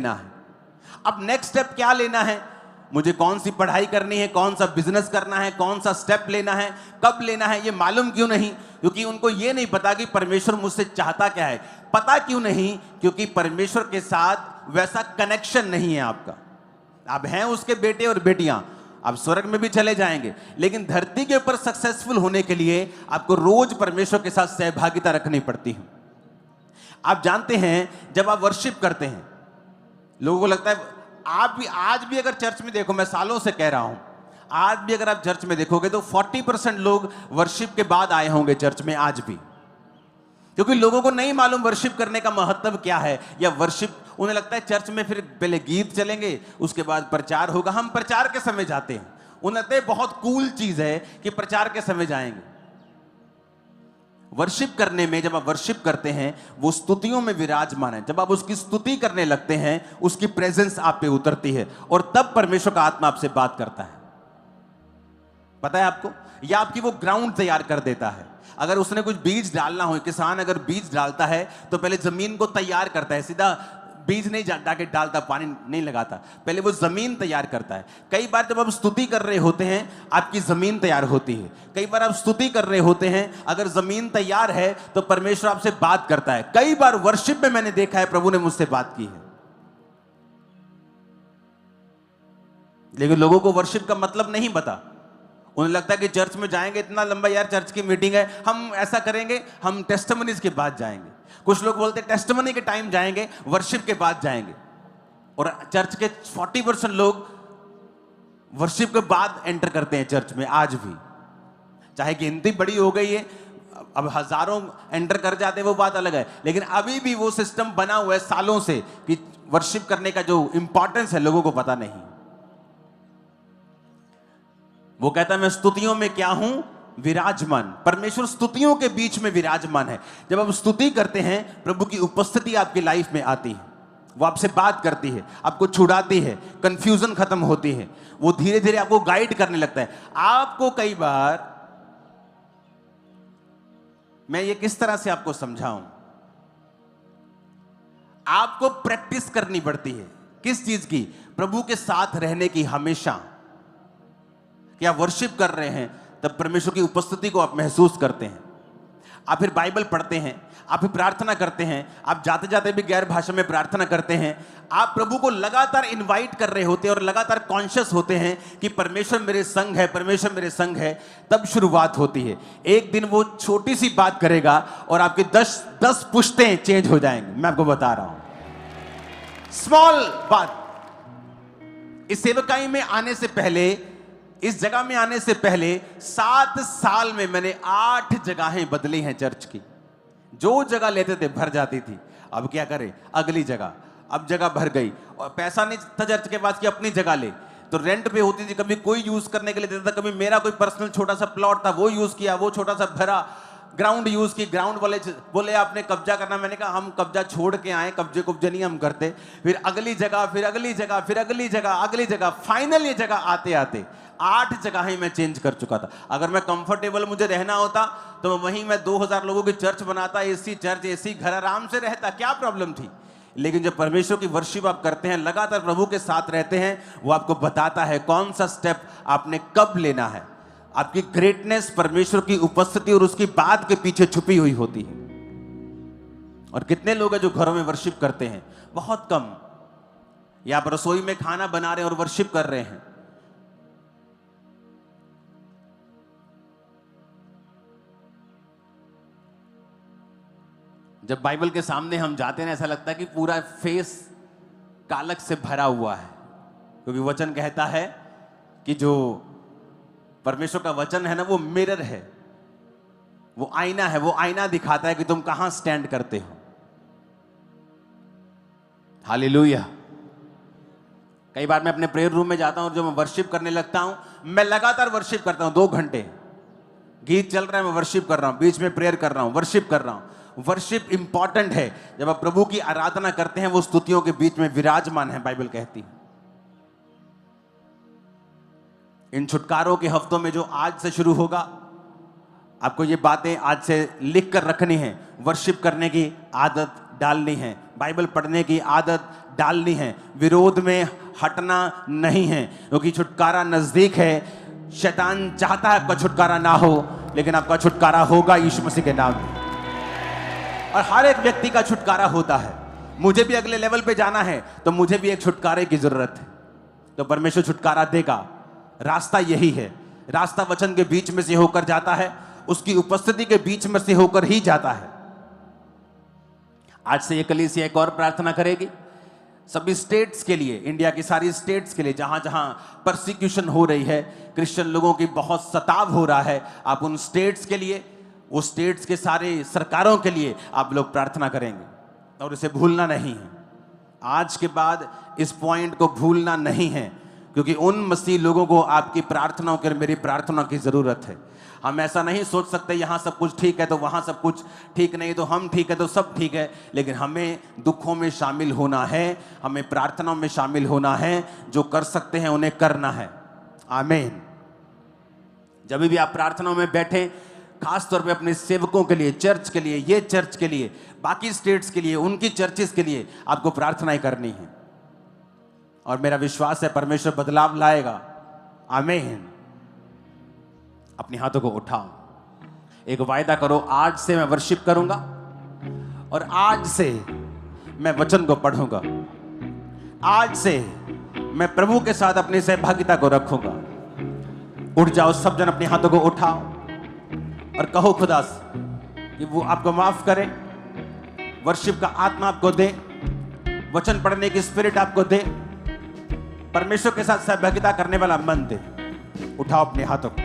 लेना है। अब नेक्स्ट स्टेप क्या लेना है, मुझे कौन सी पढ़ाई करनी है, कौन सा बिजनेस करना है, कौन सा स्टेप लेना है, कब लेना है, ये मालूम क्यों नहीं? क्योंकि उनको ये नहीं पता कि परमेश्वर मुझसे चाहता क्या है। पता क्यों नहीं? क्योंकि परमेश्वर के साथ वैसा कनेक्शन नहीं है आपका। आप हैं उसके बेटे और बेटियां, आप स्वर्ग में भी चले जाएंगे, लेकिन धरती के ऊपर सक्सेसफुल होने के लिए आपको रोज परमेश्वर के साथ सहभागिता रखनी पड़ती है। आप जानते हैं, जब आप वर्शिप करते हैं, लोगों को लगता है, आप भी आज भी अगर चर्च में देखो, मैं सालों से कह रहा हूं, आज भी अगर आप चर्च में देखोगे तो 40% लोग वर्शिप के बाद आए होंगे चर्च में आज भी, क्योंकि लोगों को नहीं मालूम वर्शिप करने का महत्व क्या है। या वर्शिप, उन्हें लगता है चर्च में फिर पहले गीत चलेंगे, उसके बाद प्रचार होगा। हम प्रचार के समय जाते हैं, उन्हें लगता है बहुत कूल चीज है कि प्रचार के समय जाएंगे। वर्शिप करने में, जब आप वर्शिप करते हैं, वो स्तुतियों में विराजमान है। जब आप उसकी स्तुति करने लगते हैं, उसकी प्रेजेंस आप पे उतरती है और तब परमेश्वर का आत्मा आपसे बात करता है। पता है आपको, या आपकी वो ग्राउंड तैयार कर देता है। अगर उसने कुछ बीज डालना हो, किसान अगर बीज डालता है तो पहले जमीन को तैयार करता है, सीधा बीज नहीं जाके डालता, पानी नहीं लगाता, पहले वो जमीन तैयार करता है। कई बार जब आप स्तुति कर रहे होते हैं, आपकी जमीन तैयार होती है। कई बार आप स्तुति कर रहे होते हैं, अगर जमीन तैयार है तो परमेश्वर आपसे बात करता है। कई बार वर्शिप में मैंने देखा है प्रभु ने मुझसे बात की है। लेकिन लोगों को वर्शिप का मतलब नहीं पता। उन्हें लगता है कि चर्च में जाएंगे, इतना लंबा यार चर्च की मीटिंग है, हम ऐसा करेंगे, हम टेस्टिमनीज के बाद जाएंगे। कुछ लोग बोलते हैं टेस्टिमनी के टाइम जाएंगे, वर्शिप के बाद जाएंगे। और चर्च के 40% लोग वर्शिप के बाद एंटर करते हैं चर्च में आज भी। चाहे गिनती बड़ी हो गई है, अब हजारों एंटर कर जाते हैं, वो बात अलग है, लेकिन अभी भी वो सिस्टम बना हुआ है सालों से कि वर्शिप करने का जो इंपॉर्टेंस है लोगों को पता नहीं। वो कहता है मैं स्तुतियों में क्या हूं, विराजमान। परमेश्वर स्तुतियों के बीच में विराजमान है। जब आप स्तुति करते हैं, प्रभु की उपस्थिति आपकी लाइफ में आती है, वो आपसे बात करती है, आपको छुड़ाती है, कंफ्यूजन खत्म होती है, वो धीरे धीरे आपको गाइड करने लगता है। आपको कई बार, मैं ये किस तरह से आपको समझाऊं, आपको प्रैक्टिस करनी पड़ती है। किस चीज की? प्रभु के साथ रहने की। हमेशा कि आप वर्शिप कर रहे हैं तब परमेश्वर की उपस्थिति को आप महसूस करते हैं। आप फिर बाइबल पढ़ते हैं, आप फिर प्रार्थना करते हैं, आप जाते जाते भी गैर भाषा में प्रार्थना करते हैं। आप प्रभु को लगातार इनवाइट कर रहे होते हैं और लगातार कॉन्शियस होते हैं कि परमेश्वर मेरे संग है, परमेश्वर मेरे संग है। तब शुरुआत होती है। एक दिन वो छोटी सी बात करेगा और आपकी 10 पुश्तें चेंज हो जाएंगी। मैं आपको बता रहा हूं, स्मॉल बात। इस सेवकाई में आने से पहले, इस जगह में आने से पहले 7 साल में मैंने 8 जगहें बदली हैं चर्च की। जो जगह लेते थे भर जाती थी। अब क्या करें, अगली जगह। अब जगह भर गई और पैसा नहीं था चर्च के पास कि अपनी जगह ले, तो रेंट पे होती थी। कभी कोई यूज करने के लिए देता था, कभी मेरा कोई पर्सनल छोटा सा प्लॉट था वो यूज किया, वो छोटा सा भरा। ग्राउंड यूज की, ग्राउंड वाले बोले आपने कब्जा करना, मैंने कहा हम कब्जा छोड़ के आए, कब्जे नहीं हम करते। फिर अगली जगह, फिर अगली जगह, फिर अगली जगह, अगली जगह, फाइनल ये जगह आते आते 8 जगहें मैं चेंज कर चुका था। अगर मैं कंफर्टेबल मुझे रहना होता तो वहीं मैं 2000 लोगों की चर्च बनाता, एसी चर्च, एसी घर, आराम से रहता, क्या प्रॉब्लम थी। लेकिन जब परमेश्वर की वर्शिप आप करते हैं, लगातार प्रभु के साथ रहते हैं, वो आपको बताता है कौन सा स्टेप आपने कब लेना है। आपकी ग्रेटनेस परमेश्वर की उपस्थिति और उसकी बात के पीछे छुपी हुई होती है। और कितने लोग हैं जो घरों में वर्शिप करते हैं? बहुत कम। या आप रसोई में खाना बना रहे हैं और वर्शिप कर रहे हैं। जब बाइबल के सामने हम जाते हैं, ऐसा लगता है कि पूरा फेस कालक से भरा हुआ है, क्योंकि वचन कहता है कि जो परमेश्वर का वचन है ना, वो मिरर है, वो आईना है। वो आईना दिखाता है कि तुम कहां स्टैंड करते हो। हालेलुया। कई बार मैं अपने प्रेयर रूम में जाता हूं और जो मैं वर्शिप करने लगता हूं, मैं लगातार वर्शिप करता हूं 2 घंटे। गीत चल रहा है, मैं वर्शिप कर रहा हूं, बीच में प्रेयर कर रहा हूं, वर्शिप कर रहा हूं। वर्शिप इंपॉर्टेंट है। जब आप प्रभु की आराधना करते हैं, वो स्तुतियों के बीच में विराजमान है, बाइबल कहती है। इन छुटकारों के हफ्तों में जो आज से शुरू होगा, आपको ये बातें आज से लिख कर रखनी है। वर्शिप करने की आदत डालनी है, बाइबल पढ़ने की आदत डालनी है, विरोध में हटना नहीं है, क्योंकि छुटकारा नजदीक है। शैतान चाहता है आपका छुटकारा ना हो, लेकिन आपका छुटकारा होगा यीशु मसीह के नाम में। और हर एक व्यक्ति का छुटकारा होता है। मुझे भी अगले लेवल पे जाना है तो मुझे भी एक छुटकारे की जरूरत है, तो परमेश्वर छुटकारा देगा। रास्ता यही है, रास्ता वचन के बीच में से होकर जाता है, उसकी उपस्थिति के बीच में से होकर ही जाता है। आज से ये कलीसिया एक और प्रार्थना करेगी सभी स्टेट्स के लिए, इंडिया की सारी स्टेट्स के लिए, जहां जहां परसिक्यूशन हो रही है, क्रिश्चियन लोगों की बहुत सताव हो रहा है। आप उन स्टेट्स के लिए, वो स्टेट्स के सारे सरकारों के लिए आप लोग प्रार्थना करेंगे, और इसे भूलना नहीं है। आज के बाद इस पॉइंट को भूलना नहीं है, क्योंकि उन मसीह लोगों को आपकी प्रार्थनाओं की और मेरी प्रार्थना की जरूरत है। हम ऐसा नहीं सोच सकते यहां सब कुछ ठीक है तो वहां सब कुछ ठीक नहीं, तो हम ठीक है तो सब ठीक है। लेकिन हमें दुखों में शामिल होना है, हमें प्रार्थनाओं में शामिल होना है, जो कर सकते हैं उन्हें करना है। आमीन। जब भी आप प्रार्थनाओं में बैठे, खास तौर पे अपने सेवकों के लिए, चर्च के लिए, ये चर्च के लिए, बाकी स्टेट्स के लिए, उनकी चर्चेस के लिए आपको प्रार्थनाएं करनी है। और मेरा विश्वास है परमेश्वर बदलाव लाएगा। आमीन। अपने हाथों को उठाओ, एक वायदा करो, आज से मैं वर्शिप करूंगा और आज से मैं वचन को पढ़ूंगा, आज से मैं प्रभु के साथ अपनी सहभागिता को रखूंगा। उठ जाओ सब जन, अपने हाथों को उठाओ और कहो खुदा से कि वो आपको माफ करे, वर्शिप का आत्मा आपको दे, वचन पढ़ने की स्पिरिट आपको दे, परमेश्वर के साथ सहभागिता करने वाला मन दे। उठाओ अपने हाथों को।